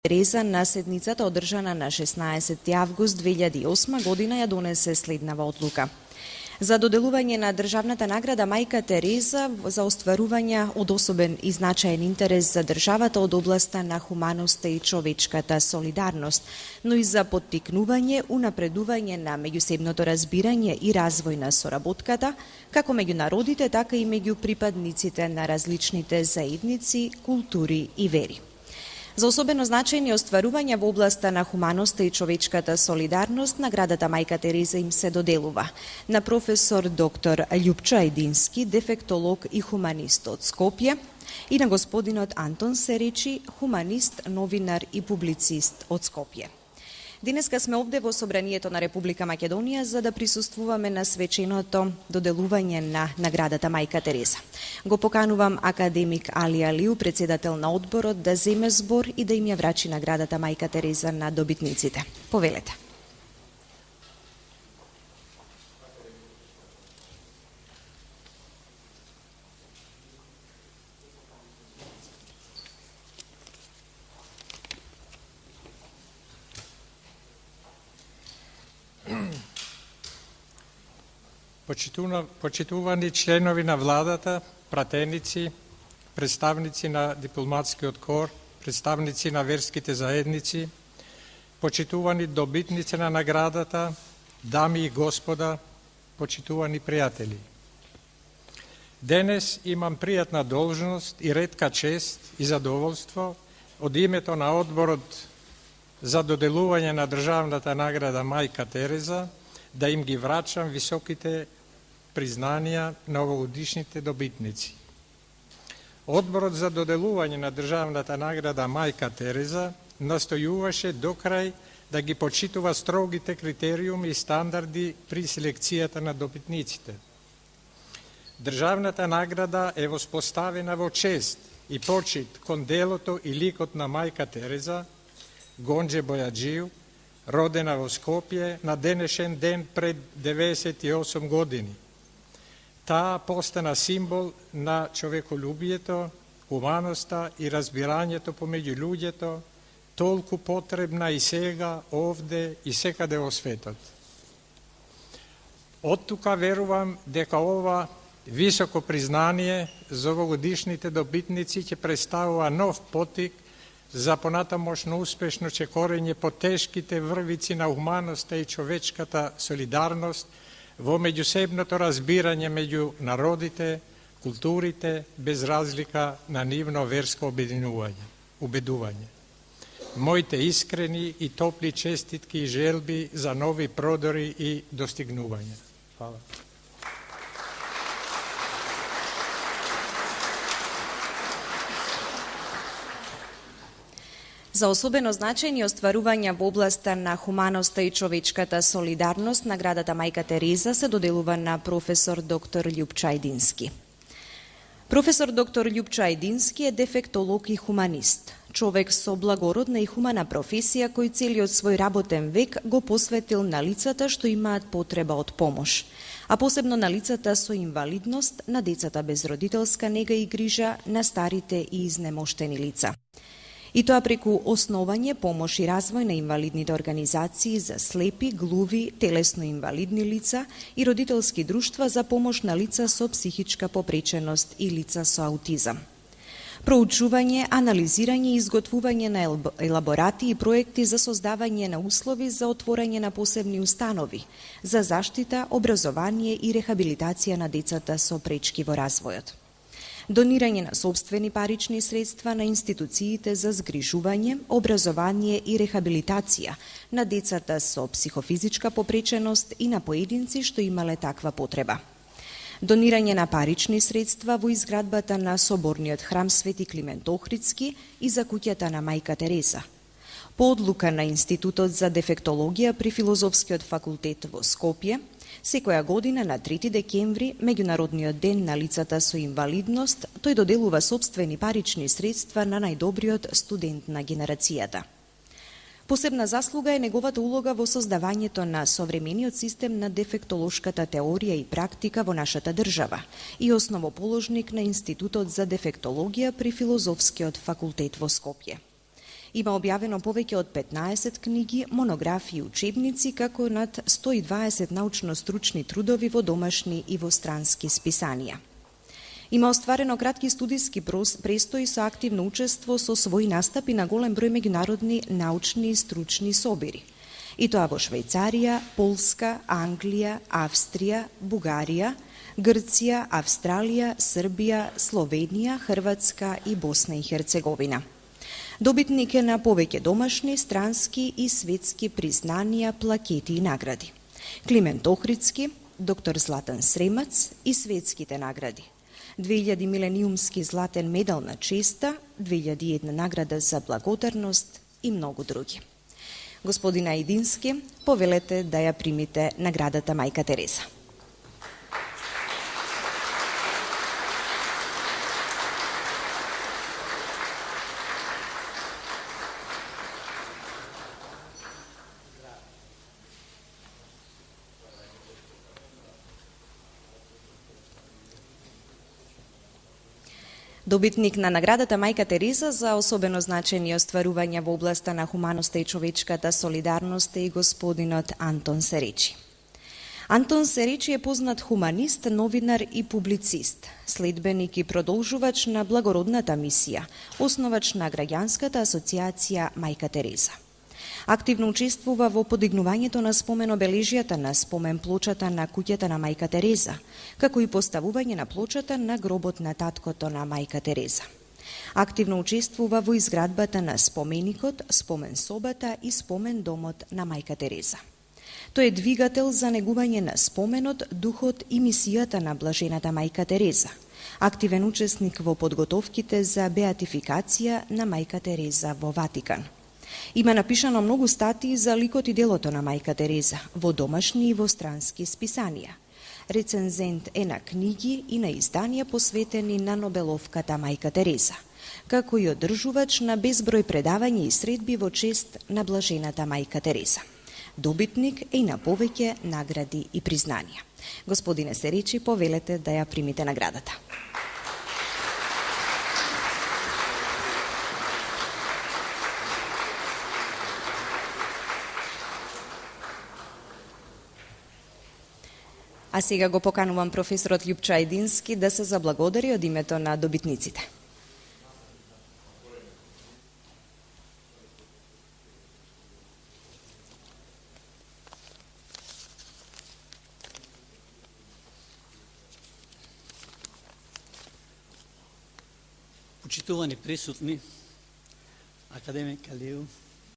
Тереза на седницата одржана на 16 август 2008 година ја донесе следнава одлука. За доделување на државната награда Мајка Тереза за остварување од особен и значаен интерес за државата од областа на хуманоста и човечката солидарност, но и за поттикнување, унапредување на меѓусебното разбирање и развој на соработката, како меѓу народите, така и меѓу припадниците на различните заедници, култури и вери. За особено значајни остварувања во областа на хуманоста и човечката солидарност, наградата Мајка Тереза им се доделува на професор доктор Љупчо Ајдински, дефектолог и хуманист од Скопје, и на господинот Антон Серечи, хуманист, новинар и публицист од Скопје. Денеска сме овде во Собранието на Република Македонија за да присуствуваме на свеченото доделување на наградата Мајка Тереза. Го поканувам академик Али Алиу, председател на одборот, да земе збор и да им ја врачи наградата Мајка Тереза на добитниците. Повелете. Почитувани членови на владата, пратеници, представници на дипломатскиот кор, представници на верските заедници, почитувани добитници на наградата, дами и господа, почитувани пријатели. Денес имам пријатна должност и ретка чест и задоволство од името на одборот за доделување на државната награда Мајка Тереза да им ги врачам високите признанија на овогодишните добитници. Одборот за доделување на државната награда Мајка Тереза настојуваше до крај да ги почитува строгите критериуми и стандарди при селекцијата на добитниците. Државната награда е воспоставена во чест и почит кон делото и ликот на Мајка Тереза, Гонџе Бојаджију, родена во Скопје на денешен ден пред 98 години. Таа постана символ на човеколюбието, хуманоста и разбирањето помеѓу луѓето, толку потребна и сега, овде и секаде во светот. Од тука верувам дека ова високо признание за овогодишните добитници ќе представува нов поттик за понатамошно успешно чекорење по тешките врвици на хуманоста и човечката солидарност во меѓусебното разбирање меѓу народите, културите, без разлика на нивно верско убедување. Моите искрени и топли честитки и желби за нови продори и достигнувања. Фала. За особено значајни остварувања во областа на хуманоста и човечката солидарност, наградата Мајка Тереза се доделува на професор доктор Љупчо Ајдински. Професор доктор Љупчо Ајдински е дефектолог и хуманист. Човек со благородна и хумана професија кој целиот свој работен век го посветил на лицата што имаат потреба од помош, а посебно на лицата со инвалидност, на децата без родителска нега и грижа, на старите и изнемоштени лица. И тоа преку основање, помош и развој на инвалидните организации за слепи, глуви, телесно инвалидни лица и родителски друштва за помош на лица со психичка попреченост и лица со аутизам. Проучување, анализирање и изготвување на елаборати и проекти за создавање на услови за отворање на посебни установи, за заштита, образование и рехабилитација на децата со пречки во развојот. Донирање на собствени парични средства на институциите за згрижување, образование и рехабилитација на децата со психофизичка попреченост и на поединци што имале таква потреба. Донирање на парични средства во изградбата на соборниот храм Свети Климент Охридски и за куќата на Мајка Тереза. По одлука на Институтот за дефектологија при Филозофскиот факултет во Скопје, секоја година на 3 декември, меѓународниот ден на лицата со инвалидност, тој доделува собствени парични средства на најдобриот студент на генерацијата. Посебна заслуга е неговата улога во создавањето на современиот систем на дефектолошката теорија и практика во нашата држава и основоположник на Институтот за дефектологија при Филозофскиот факултет во Скопје. Има објавено повеќе од 15 книги, монографии и учебници, како и над 120 научно-стручни трудови во домашни и во странски списанија. Има остварено кратки студиски престои со активно учество со своји настапи на голем број меѓународни научни и стручни собири. И тоа во Швајцарија, Полска, Англија, Австрија, Бугарија, Грција, Австралија, Србија, Словенија, Хрватска и Босна и Херцеговина. Добитник е на повеќе домашни, странски и светски признанија, плакети и награди. Климент Охридски, доктор Златан Сремац и светските награди. 2000 милениумски златен медал на честа, 2001 награда за благодарност и многу други. Господин Ајдински, повелете да ја примите наградата Мајка Тереза. Добитник на наградата Мајка Тереза за особено значени остварувања во областа на хуманоста и човечката солидарност е и господинот Антон Серечи. Антон Серечи е познат хуманист, новинар и публицист, следбеник и продолжувач на благородната мисија, основач на граѓанската асоциација Мајка Тереза. Активно учествува во подигнувањето на спомен обележјата на спомен плочата на куќата на Мајка Тереза, како и поставување на плочата на гробот на таткото на Мајка Тереза. Активно учествува во изградбата на споменикот, спомен собата и спомен домот на Мајка Тереза. Тој е двигател за негување на споменот, духот и мисијата на блажената Мајка Тереза. Активен учесник во подготовките за беатификација на Мајка Тереза во Ватикан. Има напишано многу статии за ликот и делото на Мајка Тереза во домашни и во странски списанија. Рецензент е на книги и на изданија посветени на Нобеловката Мајка Тереза, како и одржувач на безброј предавања и средби во чест на блажената Мајка Тереза. Добитник е и на повеќе награди и признанија. Господине Серечи, повелете да ја примите наградата. А сега го поканувам професорот Љупчо Ајдински да се заблагодари од името на добитниците. Почитувани присутни, академик Калију,